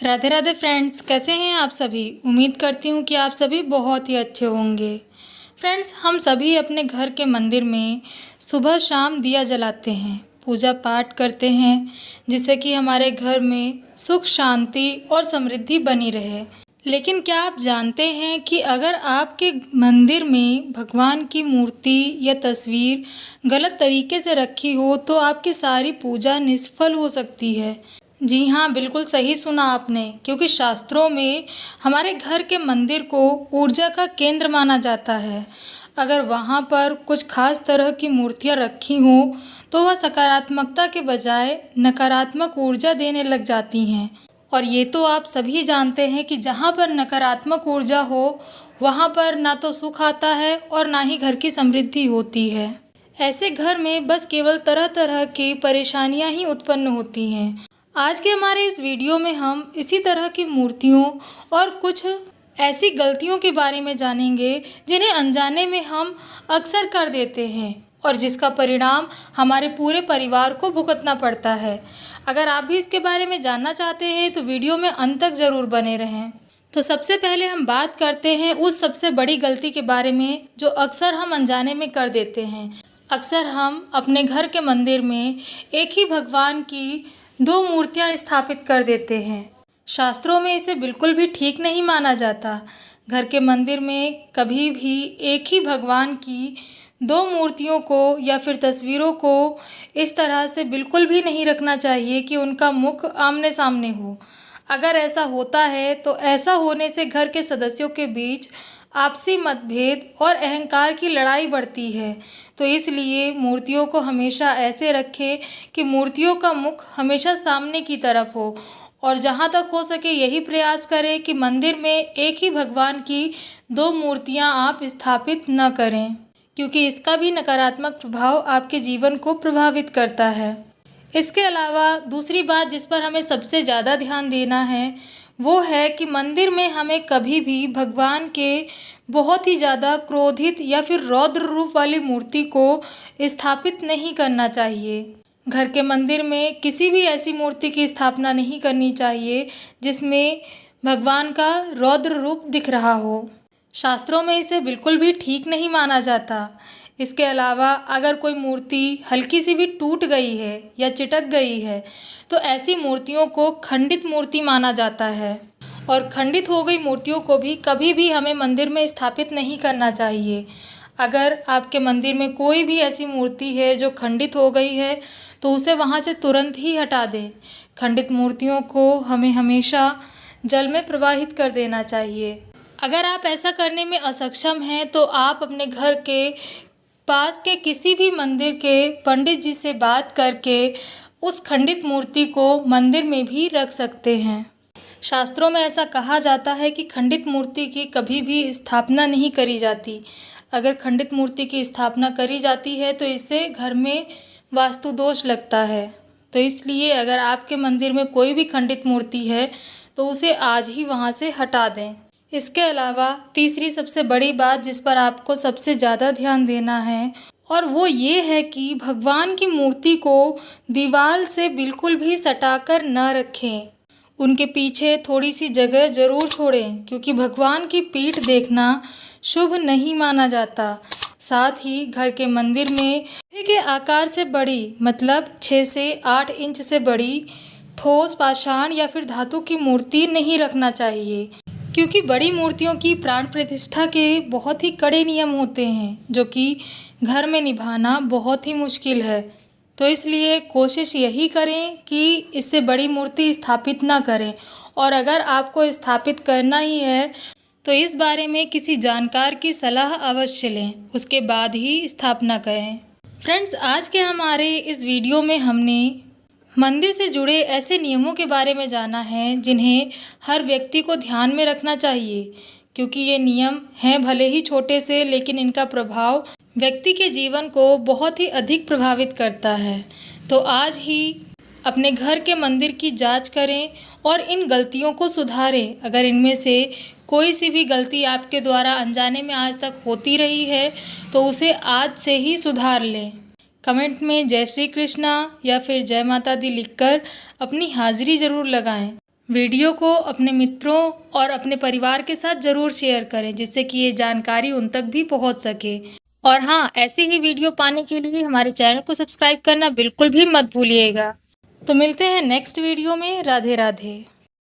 Radhe Radhe friends, कैसे हैं आप सभी। उम्मीद करती हूँ कि आप सभी बहुत ही अच्छे होंगे। फ्रेंड्स, हम सभी अपने घर के मंदिर में सुबह शाम दिया जलाते हैं, पूजा पाठ करते हैं, जिससे कि हमारे घर में सुख शांति और समृद्धि बनी रहे। लेकिन क्या आप जानते हैं कि अगर आपके मंदिर में भगवान की मूर्ति या तस्वीर गलत तरीके से रखी हो तो आपकी सारी पूजा निष्फल हो सकती है। जी हाँ, बिल्कुल सही सुना आपने, क्योंकि शास्त्रों में हमारे घर के मंदिर को ऊर्जा का केंद्र माना जाता है। अगर वहाँ पर कुछ खास तरह की मूर्तियाँ रखी हों तो वह सकारात्मकता के बजाय नकारात्मक ऊर्जा देने लग जाती हैं। और ये तो आप सभी जानते हैं कि जहाँ पर नकारात्मक ऊर्जा हो वहाँ पर ना तो सुख आता है और ना ही घर की समृद्धि होती है। ऐसे घर में बस केवल तरह तरह की परेशानियाँ ही उत्पन्न होती हैं। आज के हमारे इस वीडियो में हम इसी तरह की मूर्तियों और कुछ ऐसी गलतियों के बारे में जानेंगे जिन्हें अनजाने में हम अक्सर कर देते हैं और जिसका परिणाम हमारे पूरे परिवार को भुगतना पड़ता है। अगर आप भी इसके बारे में जानना चाहते हैं तो वीडियो में अंत तक ज़रूर बने रहें। तो सबसे पहले हम बात करते हैं उस सबसे बड़ी गलती के बारे में जो अक्सर हम अनजाने में कर देते हैं। अक्सर हम अपने घर के मंदिर में एक ही भगवान की दो मूर्तियां स्थापित कर देते हैं। शास्त्रों में इसे बिल्कुल भी ठीक नहीं माना जाता। घर के मंदिर में कभी भी एक ही भगवान की दो मूर्तियों को या फिर तस्वीरों को इस तरह से बिल्कुल भी नहीं रखना चाहिए कि उनका मुख आमने सामने हो। अगर ऐसा होता है तो ऐसा होने से घर के सदस्यों के बीच आपसी मतभेद और अहंकार की लड़ाई बढ़ती है। तो इसलिए मूर्तियों को हमेशा ऐसे रखें कि मूर्तियों का मुख हमेशा सामने की तरफ हो और जहाँ तक हो सके यही प्रयास करें कि मंदिर में एक ही भगवान की दो मूर्तियाँ आप स्थापित न करें, क्योंकि इसका भी नकारात्मक प्रभाव आपके जीवन को प्रभावित करता है। इसके अलावा दूसरी बात जिस पर हमें सबसे ज़्यादा ध्यान देना है वो है कि मंदिर में हमें कभी भी भगवान के बहुत ही ज़्यादा क्रोधित या फिर रौद्र रूप वाली मूर्ति को स्थापित नहीं करना चाहिए। घर के मंदिर में किसी भी ऐसी मूर्ति की स्थापना नहीं करनी चाहिए जिसमें भगवान का रौद्र रूप दिख रहा हो। शास्त्रों में इसे बिल्कुल भी ठीक नहीं माना जाता। इसके अलावा अगर कोई मूर्ति हल्की सी भी टूट गई है या चिटक गई है तो ऐसी मूर्तियों को खंडित मूर्ति माना जाता है और खंडित हो गई मूर्तियों को भी कभी भी हमें मंदिर में स्थापित नहीं करना चाहिए। अगर आपके मंदिर में कोई भी ऐसी मूर्ति है जो खंडित हो गई है तो उसे वहाँ से तुरंत ही हटा दें। खंडित मूर्तियों को हमें हमेशा जल में प्रवाहित कर देना चाहिए। अगर आप ऐसा करने में असक्षम हैं तो आप अपने घर के पास के किसी भी मंदिर के पंडित जी से बात करके उस खंडित मूर्ति को मंदिर में भी रख सकते हैं। शास्त्रों में ऐसा कहा जाता है कि खंडित मूर्ति की कभी भी स्थापना नहीं करी जाती। अगर खंडित मूर्ति की स्थापना करी जाती है तो इससे घर में वास्तु दोष लगता है। तो इसलिए अगर आपके मंदिर में कोई भी खंडित मूर्ति है तो उसे आज ही वहाँ से हटा दें। इसके अलावा तीसरी सबसे बड़ी बात जिस पर आपको सबसे ज़्यादा ध्यान देना है और वो ये है कि भगवान की मूर्ति को दीवार से बिल्कुल भी सटाकर न रखें। उनके पीछे थोड़ी सी जगह ज़रूर छोड़ें, क्योंकि भगवान की पीठ देखना शुभ नहीं माना जाता। साथ ही घर के मंदिर में के आकार से बड़ी मतलब 6 से 8 इंच से बड़ी ठोस पाषाण या फिर धातु की मूर्ति नहीं रखना चाहिए, क्योंकि बड़ी मूर्तियों की प्राण प्रतिष्ठा के बहुत ही कड़े नियम होते हैं जो कि घर में निभाना बहुत ही मुश्किल है। तो इसलिए कोशिश यही करें कि इससे बड़ी मूर्ति स्थापित ना करें और अगर आपको स्थापित करना ही है तो इस बारे में किसी जानकार की सलाह अवश्य लें, उसके बाद ही स्थापना करें। फ्रेंड्स, आज के हमारे इस वीडियो में हमने मंदिर से जुड़े ऐसे नियमों के बारे में जाना है जिन्हें हर व्यक्ति को ध्यान में रखना चाहिए, क्योंकि ये नियम हैं भले ही छोटे से लेकिन इनका प्रभाव व्यक्ति के जीवन को बहुत ही अधिक प्रभावित करता है। तो आज ही अपने घर के मंदिर की जांच करें और इन गलतियों को सुधारें। अगर इनमें से कोई सी भी गलती आपके द्वारा अनजाने में आज तक होती रही है तो उसे आज से ही सुधार लें। कमेंट में जय श्री कृष्णा या फिर जय माता दी लिखकर अपनी हाजिरी ज़रूर लगाएं। वीडियो को अपने मित्रों और अपने परिवार के साथ ज़रूर शेयर करें, जिससे कि ये जानकारी उन तक भी पहुंच सके। और हाँ, ऐसी ही वीडियो पाने के लिए हमारे चैनल को सब्सक्राइब करना बिल्कुल भी मत भूलिएगा। तो मिलते हैं नेक्स्ट वीडियो में। राधे राधे।